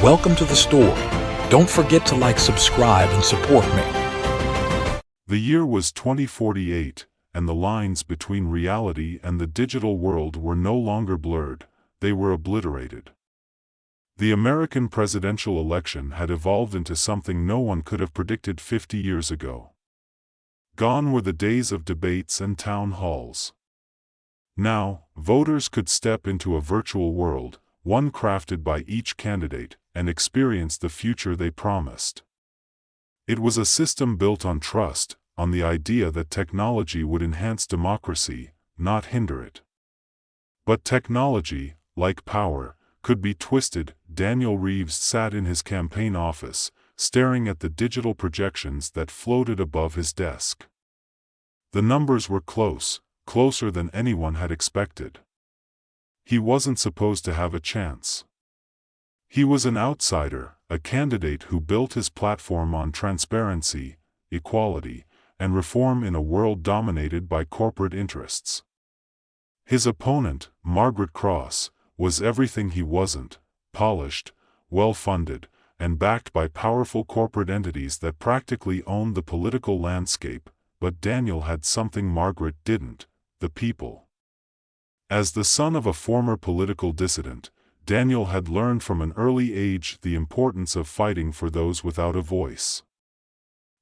Welcome to the story. Don't forget to like, subscribe, and support me. The year was 2048, and the lines between reality and the digital world were no longer blurred, they were obliterated. The American presidential election had evolved into something no one could have predicted 50 years ago. Gone were the days of debates and town halls. Now, voters could step into a virtual world, one crafted by each candidate, and experience the future they promised. It was a system built on trust, on the idea that technology would enhance democracy, not hinder it. But technology, like power, could be twisted. Daniel Reeves sat in his campaign office, staring at the digital projections that floated above his desk. The numbers were close, closer than anyone had expected. He wasn't supposed to have a chance. He was an outsider, a candidate who built his platform on transparency, equality, and reform in a world dominated by corporate interests. His opponent, Margaret Cross, was everything he wasn't: polished, well-funded, and backed by powerful corporate entities that practically owned the political landscape. But Daniel had something Margaret didn't: the people. As the son of a former political dissident, Daniel had learned from an early age the importance of fighting for those without a voice.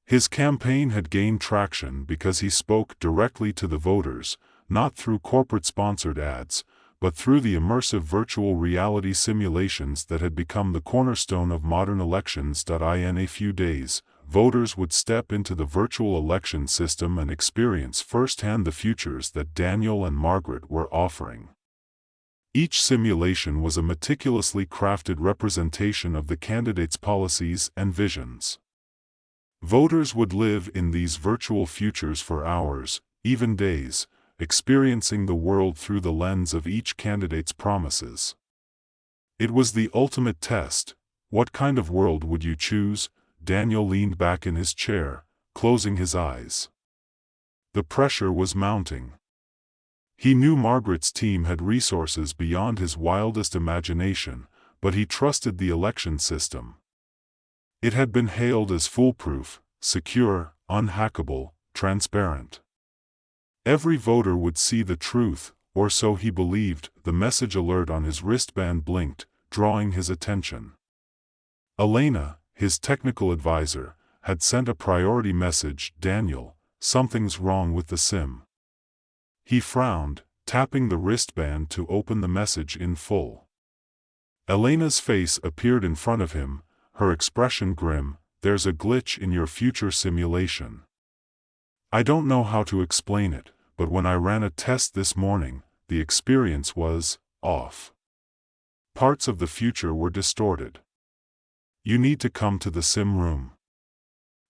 His campaign had gained traction because he spoke directly to the voters, not through corporate-sponsored ads, but through the immersive virtual reality simulations that had become the cornerstone of modern elections. In a few days, voters would step into the virtual election system and experience firsthand the futures that Daniel and Margaret were offering. Each simulation was a meticulously crafted representation of the candidate's policies and visions. Voters would live in these virtual futures for hours, even days, experiencing the world through the lens of each candidate's promises. It was the ultimate test. What kind of world would you choose? Daniel leaned back in his chair, closing his eyes. The pressure was mounting. He knew Margaret's team had resources beyond his wildest imagination, but he trusted the election system. It had been hailed as foolproof, secure, unhackable, transparent. Every voter would see the truth, or so he believed. The message alert on his wristband blinked, drawing his attention. Elena, his technical advisor, had sent a priority message: "Daniel, something's wrong with the sim." He frowned, tapping the wristband to open the message in full. Elena's face appeared in front of him, her expression grim. "There's a glitch in your future simulation. I don't know how to explain it, but when I ran a test this morning, the experience was off. Parts of the future were distorted. You need to come to the sim room."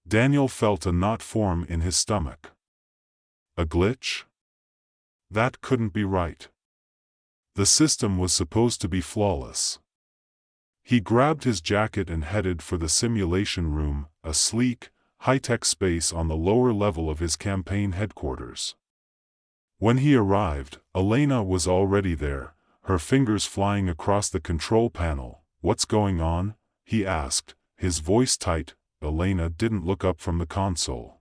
Daniel felt a knot form in his stomach. A glitch? That couldn't be right. The system was supposed to be flawless. He grabbed his jacket and headed for the simulation room, a sleek, high-tech space on the lower level of his campaign headquarters. When he arrived, Elena was already there, her fingers flying across the control panel. "What's going on?" he asked, his voice tight. Elena didn't look up from the console.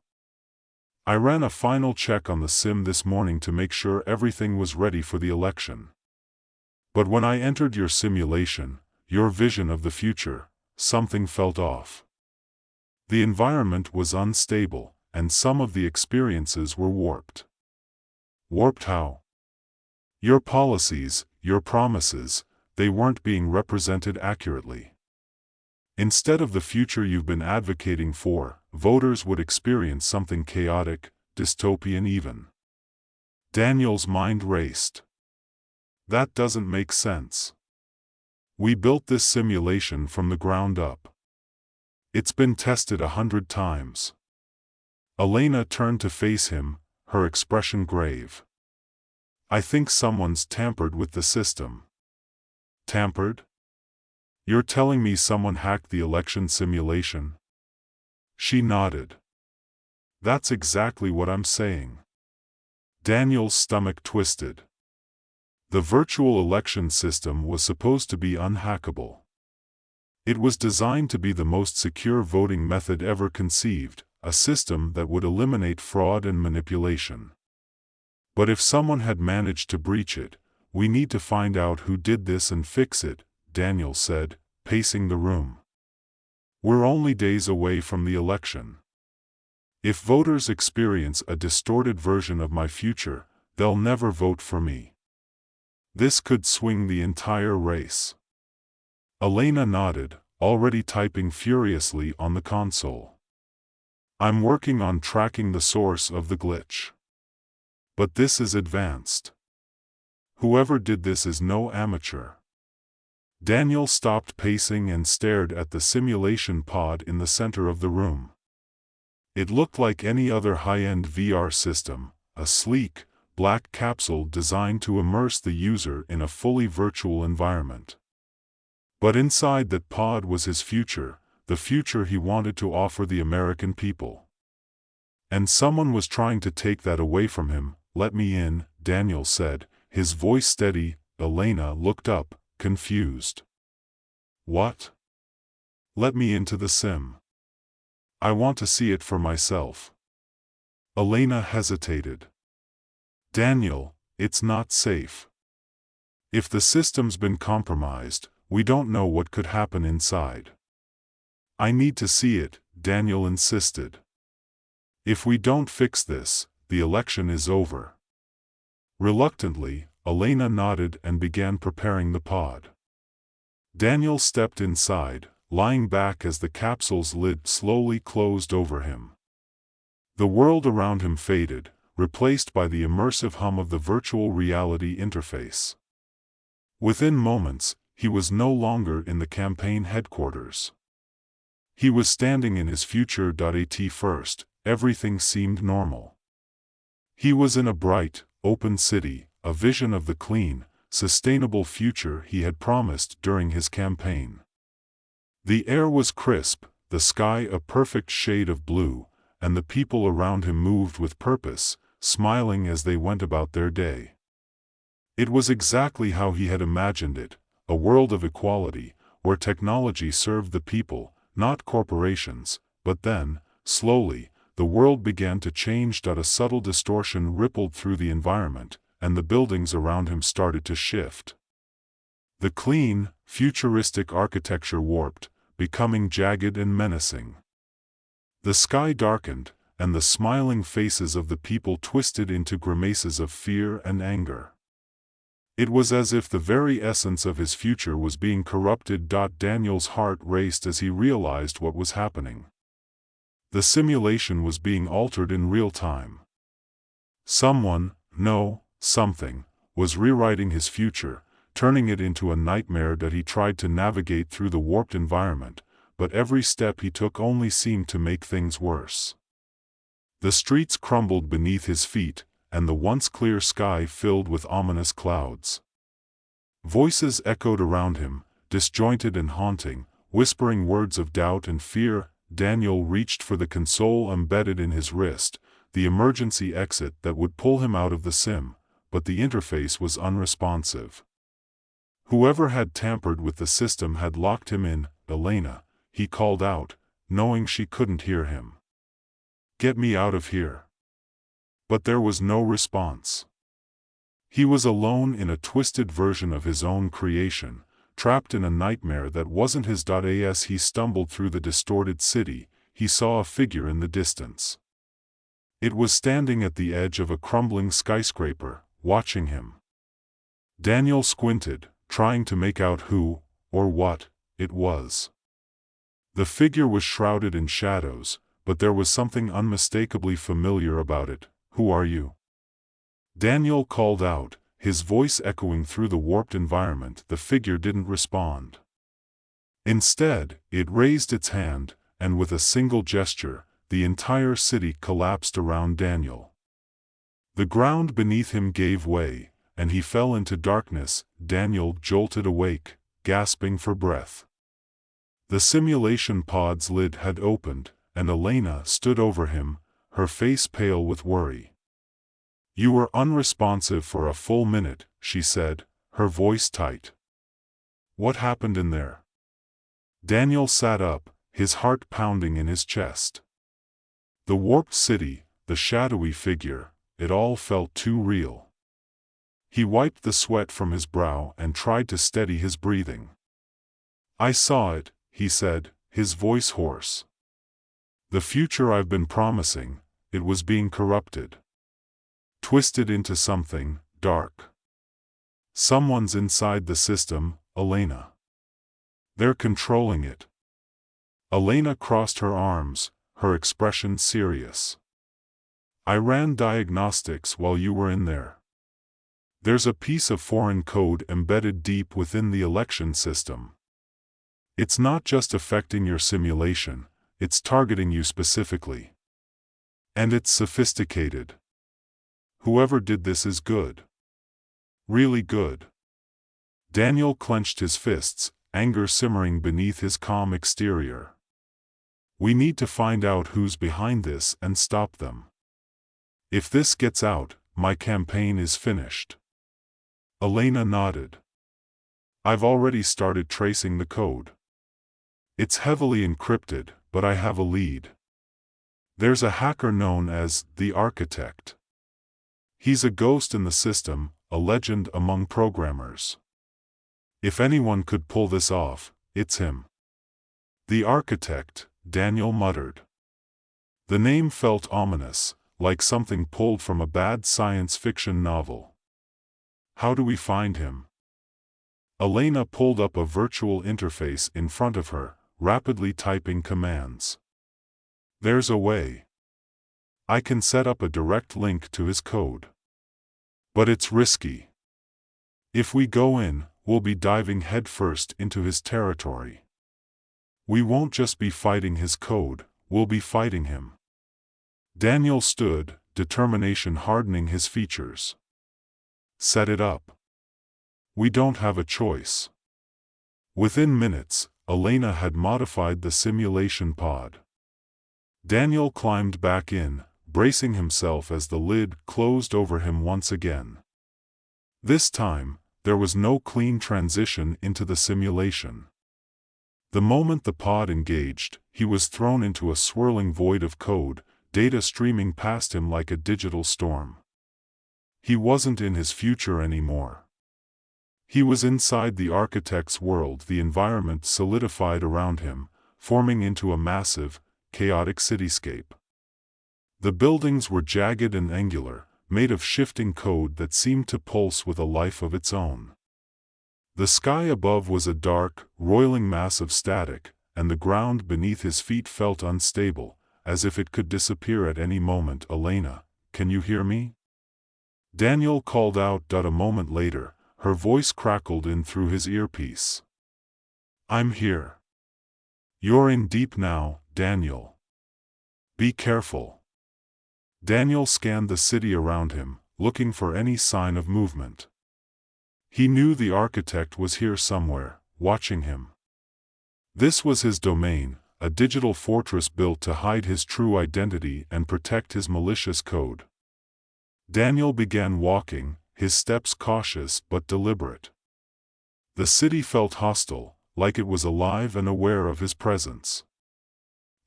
"I ran a final check on the sim this morning to make sure everything was ready for the election. But when I entered your simulation, your vision of the future, something felt off. The environment was unstable, and some of the experiences were warped." "Warped how?" "Your policies, your promises, they weren't being represented accurately. Instead of the future you've been advocating for, voters would experience something chaotic, dystopian even." Daniel's mind raced. "That doesn't make sense. We built this simulation from the ground up. It's been tested 100 times. Elena turned to face him, her expression grave. "I think someone's tampered with the system." "Tampered? You're telling me someone hacked the election simulation?" She nodded. "That's exactly what I'm saying." Daniel's stomach twisted. The virtual election system was supposed to be unhackable. It was designed to be the most secure voting method ever conceived, a system that would eliminate fraud and manipulation. But if someone had managed to breach it, we need to find out who did this and fix it, Daniel said, pacing the room. We're only days away from the election. If voters experience a distorted version of my future, they'll never vote for me. This could swing the entire race. Elena nodded, already typing furiously on the console. I'm working on tracking the source of the glitch. But this is advanced. Whoever did this is no amateur. Daniel stopped pacing and stared at the simulation pod in the center of the room. It looked like any other high-end VR system, a sleek, black capsule designed to immerse the user in a fully virtual environment. But inside that pod was his future, the future he wanted to offer the American people. And someone was trying to take that away from him. Let me in, Daniel said, his voice steady. Elena looked up, confused. What? Let me into the sim. I want to see it for myself. Elena hesitated. Daniel, it's not safe. If the system's been compromised, we don't know what could happen inside. I need to see it, Daniel insisted. If we don't fix this, the election is over. Reluctantly, Elena nodded and began preparing the pod. Daniel stepped inside, lying back as the capsule's lid slowly closed over him. The world around him faded, replaced by the immersive hum of the virtual reality interface. Within moments, he was no longer in the campaign headquarters. He was standing in his future.at first, everything seemed normal. He was in a bright, open city, a vision of the clean, sustainable future he had promised during his campaign. The air was crisp, the sky a perfect shade of blue, and the people around him moved with purpose, smiling as they went about their day. It was exactly how he had imagined it, a world of equality, where technology served the people, not corporations. But then, slowly, the world began to change. A subtle distortion rippled through the environment, and the buildings around him started to shift. The clean, futuristic architecture warped, becoming jagged and menacing. The sky darkened, and the smiling faces of the people twisted into grimaces of fear and anger. It was as if the very essence of his future was being corrupted. Daniel's heart raced as he realized what was happening. The simulation was being altered in real time. Someone, no, something, was rewriting his future, turning it into a nightmare that he tried to navigate through the warped environment, but every step he took only seemed to make things worse. The streets crumbled beneath his feet, and the once clear sky filled with ominous clouds. Voices echoed around him, disjointed and haunting, whispering words of doubt and fear. Daniel reached for the console embedded in his wrist, the emergency exit that would pull him out of the sim, but the interface was unresponsive. Whoever had tampered with the system had locked him in. Elena, he called out, knowing she couldn't hear him. Get me out of here. But there was no response. He was alone in a twisted version of his own creation, trapped in a nightmare that wasn't his. As he stumbled through the distorted city, he saw a figure in the distance. It was standing at the edge of a crumbling skyscraper, watching him. Daniel squinted, trying to make out who, or what, it was. The figure was shrouded in shadows, but there was something unmistakably familiar about it. Who are you? Daniel called out, his voice echoing through the warped environment. The figure didn't respond. Instead, it raised its hand, and with a single gesture, the entire city collapsed around Daniel. The ground beneath him gave way, and he fell into darkness. Daniel jolted awake, gasping for breath. The simulation pod's lid had opened, and Elena stood over him, her face pale with worry. You were unresponsive for a full minute, she said, her voice tight. What happened in there? Daniel sat up, his heart pounding in his chest. The warped city, the shadowy figure, it all felt too real. He wiped the sweat from his brow and tried to steady his breathing. "I saw it," he said, his voice hoarse. "The future I've been promising, it was being corrupted. Twisted into something dark. Someone's inside the system, Elena. They're controlling it." Elena crossed her arms, her expression serious. "I ran diagnostics while you were in there. There's a piece of foreign code embedded deep within the election system. It's not just affecting your simulation, it's targeting you specifically. And it's sophisticated. Whoever did this is good. Really good." Daniel clenched his fists, anger simmering beneath his calm exterior. "We need to find out who's behind this and stop them. If this gets out, my campaign is finished." Elena nodded. "I've already started tracing the code. It's heavily encrypted, but I have a lead. There's a hacker known as the Architect. He's a ghost in the system, a legend among programmers. If anyone could pull this off, it's him." "The Architect," Daniel muttered. The name felt ominous, like something pulled from a bad science fiction novel. "How do we find him?" Elena pulled up a virtual interface in front of her, rapidly typing commands. "There's a way. I can set up a direct link to his code. But it's risky. If we go in, we'll be diving headfirst into his territory. We won't just be fighting his code, we'll be fighting him." Daniel stood, determination hardening his features. "Set it up. We don't have a choice." Within minutes, Elena had modified the simulation pod. Daniel climbed back in, bracing himself as the lid closed over him once again. This time, there was no clean transition into the simulation. The moment the pod engaged, he was thrown into a swirling void of code, data streaming past him like a digital storm. He wasn't in his future anymore. He was inside the Architect's world. The environment solidified around him, forming into a massive, chaotic cityscape. The buildings were jagged and angular, made of shifting code that seemed to pulse with a life of its own. The sky above was a dark, roiling mass of static, and the ground beneath his feet felt unstable, as if it could disappear at any moment. "Elena, can you hear me?" Daniel called out. A moment later, her voice crackled in through his earpiece. "I'm here. You're in deep now, Daniel. Be careful." Daniel scanned the city around him, looking for any sign of movement. He knew the Architect was here somewhere, watching him. This was his domain, a digital fortress built to hide his true identity and protect his malicious code. Daniel began walking, his steps cautious but deliberate. The city felt hostile, like it was alive and aware of his presence.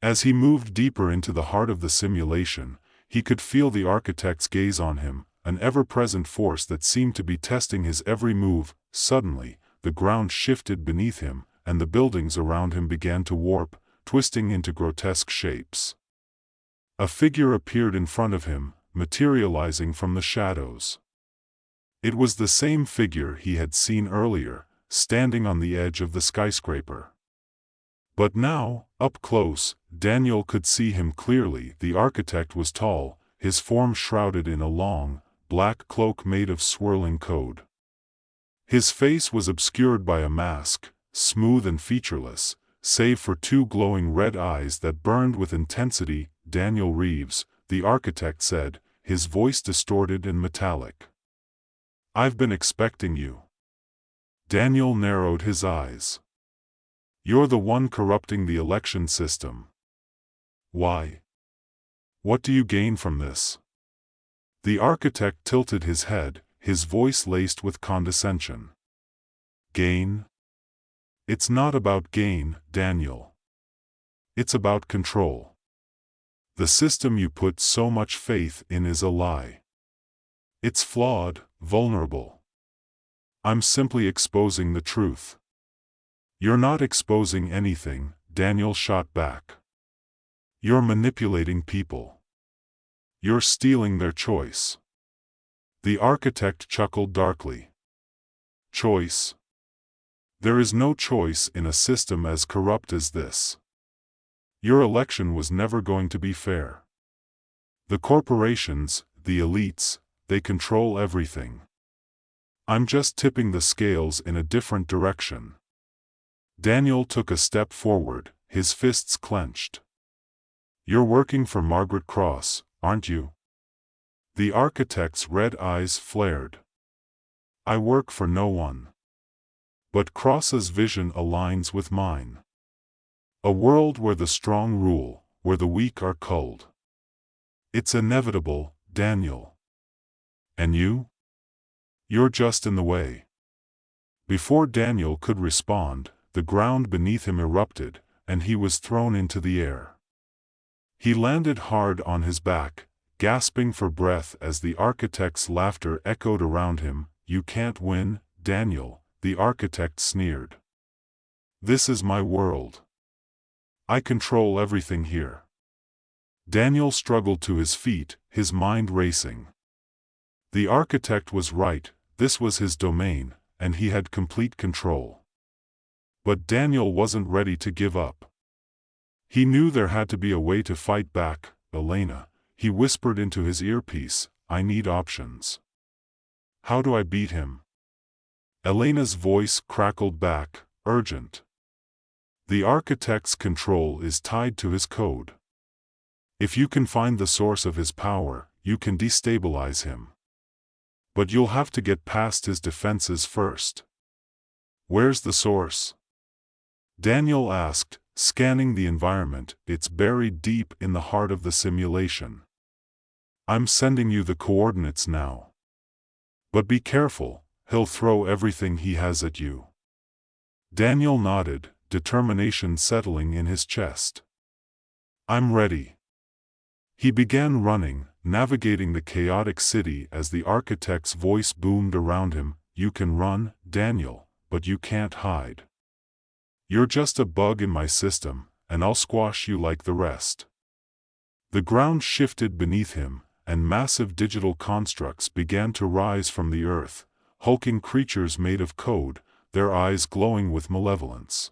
As he moved deeper into the heart of the simulation, he could feel the Architect's gaze on him, an ever-present force that seemed to be testing his every move. Suddenly, the ground shifted beneath him, and the buildings around him began to warp, twisting into grotesque shapes. A figure appeared in front of him, materializing from the shadows. It was the same figure he had seen earlier, standing on the edge of the skyscraper. But now, up close, Daniel could see him clearly. The Architect was tall, his form shrouded in a long, black cloak made of swirling code. His face was obscured by a mask, smooth and featureless, save for two glowing red eyes that burned with intensity. "Daniel Reeves," the Architect said, his voice distorted and metallic. "I've been expecting you." Daniel narrowed his eyes. "You're the one corrupting the election system. Why? What do you gain from this?" The Architect tilted his head, his voice laced with condescension. "Gain? It's not about gain, Daniel. It's about control. The system you put so much faith in is a lie. It's flawed, vulnerable. I'm simply exposing the truth. You're not exposing anything, Daniel shot back. You're manipulating people. You're stealing their choice. The architect chuckled darkly. Choice? There is no choice in a system as corrupt as this. Your election was never going to be fair. The corporations, the elites, they control everything. I'm just tipping the scales in a different direction. Daniel took a step forward, his fists clenched. You're working for Margaret Cross, aren't you? The architect's red eyes flared. I work for no one. But Cross's vision aligns with mine. A world where the strong rule, where the weak are culled. It's inevitable, Daniel. And you? You're just in the way. Before Daniel could respond, the ground beneath him erupted, and he was thrown into the air. He landed hard on his back, gasping for breath as the architect's laughter echoed around him. You can't win, Daniel, the architect sneered. This is my world. I control everything here. Daniel struggled to his feet, his mind racing. The architect was right, this was his domain, and he had complete control. But Daniel wasn't ready to give up. He knew there had to be a way to fight back. Elena, he whispered into his earpiece, I need options. How do I beat him? Elena's voice crackled back, urgent. The architect's control is tied to his code. If you can find the source of his power, you can destabilize him. But you'll have to get past his defenses first. Where's the source? Daniel asked, scanning the environment. It's buried deep in the heart of the simulation. I'm sending you the coordinates now. But be careful, he'll throw everything he has at you. Daniel nodded, determination settling in his chest. I'm ready. He began running, navigating the chaotic city as the architect's voice boomed around him. You can run, Daniel, but you can't hide. You're just a bug in my system, and I'll squash you like the rest. The ground shifted beneath him, and massive digital constructs began to rise from the earth, hulking creatures made of code, their eyes glowing with malevolence.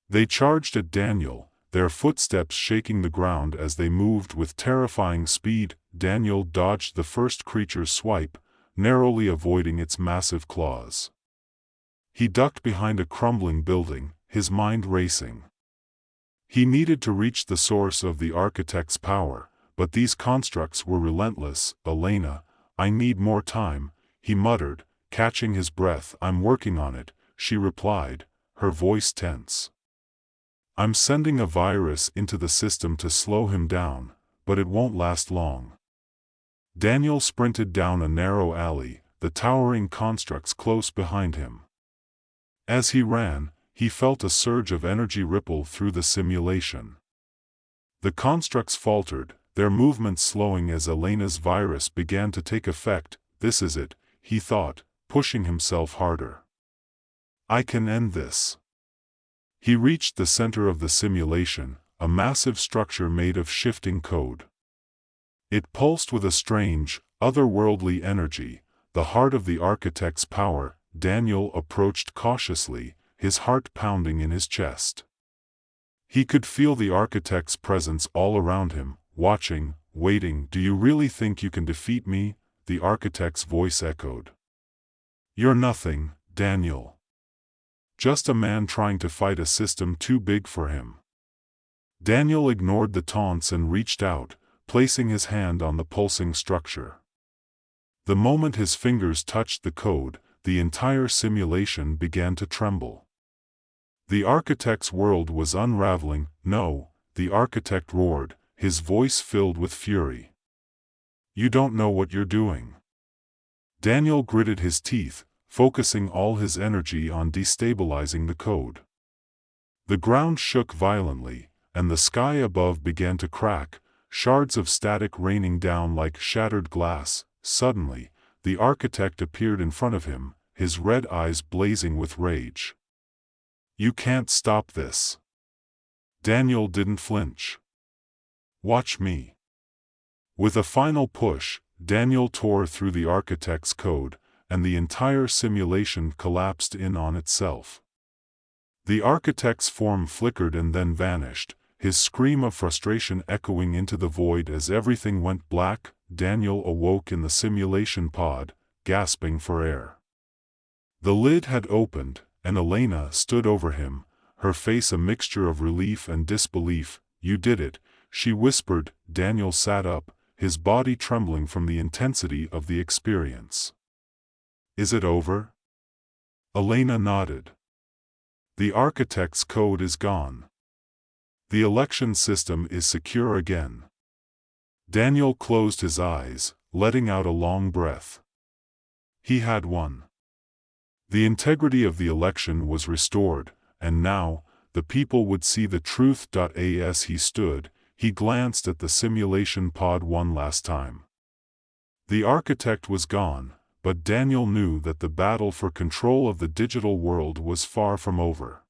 They charged at Daniel, their footsteps shaking the ground as they moved with terrifying speed. Daniel dodged the first creature's swipe, narrowly avoiding its massive claws. He ducked behind a crumbling building, his mind racing. He needed to reach the source of the architect's power, but these constructs were relentless. Elena, I need more time, he muttered, catching his breath. I'm working on it, she replied, her voice tense. I'm sending a virus into the system to slow him down, but it won't last long. Daniel sprinted down a narrow alley, the towering constructs close behind him. As he ran, he felt a surge of energy ripple through the simulation. The constructs faltered, their movements slowing as Elena's virus began to take effect. This is it, he thought, pushing himself harder. I can end this. He reached the center of the simulation, a massive structure made of shifting code. It pulsed with a strange, otherworldly energy, the heart of the architect's power. Daniel approached cautiously, his heart pounding in his chest. He could feel the architect's presence all around him, watching, waiting. Do you really think you can defeat me? The architect's voice echoed. You're nothing, Daniel. Just a man trying to fight a system too big for him. Daniel ignored the taunts and reached out, placing his hand on the pulsing structure. The moment his fingers touched the code, the entire simulation began to tremble. The architect's world was unraveling. No, the architect roared, his voice filled with fury. You don't know what you're doing. Daniel gritted his teeth, focusing all his energy on destabilizing the code. The ground shook violently, and the sky above began to crack, shards of static raining down like shattered glass. Suddenly, the architect appeared in front of him, his red eyes blazing with rage. "You can't stop this." Daniel didn't flinch. "Watch me." With a final push, Daniel tore through the architect's code, and the entire simulation collapsed in on itself. The architect's form flickered and then vanished, his scream of frustration echoing into the void as everything went black. Daniel awoke in the simulation pod, gasping for air. The lid had opened, and Elena stood over him, her face a mixture of relief and disbelief. "You did it," she whispered. Daniel sat up, his body trembling from the intensity of the experience. "Is it over?" Elena nodded. "The architect's code is gone. The election system is secure again." Daniel closed his eyes, letting out a long breath. He had won. The integrity of the election was restored, and now, the people would see the truth. As he stood, he glanced at the simulation pod one last time. The architect was gone, but Daniel knew that the battle for control of the digital world was far from over.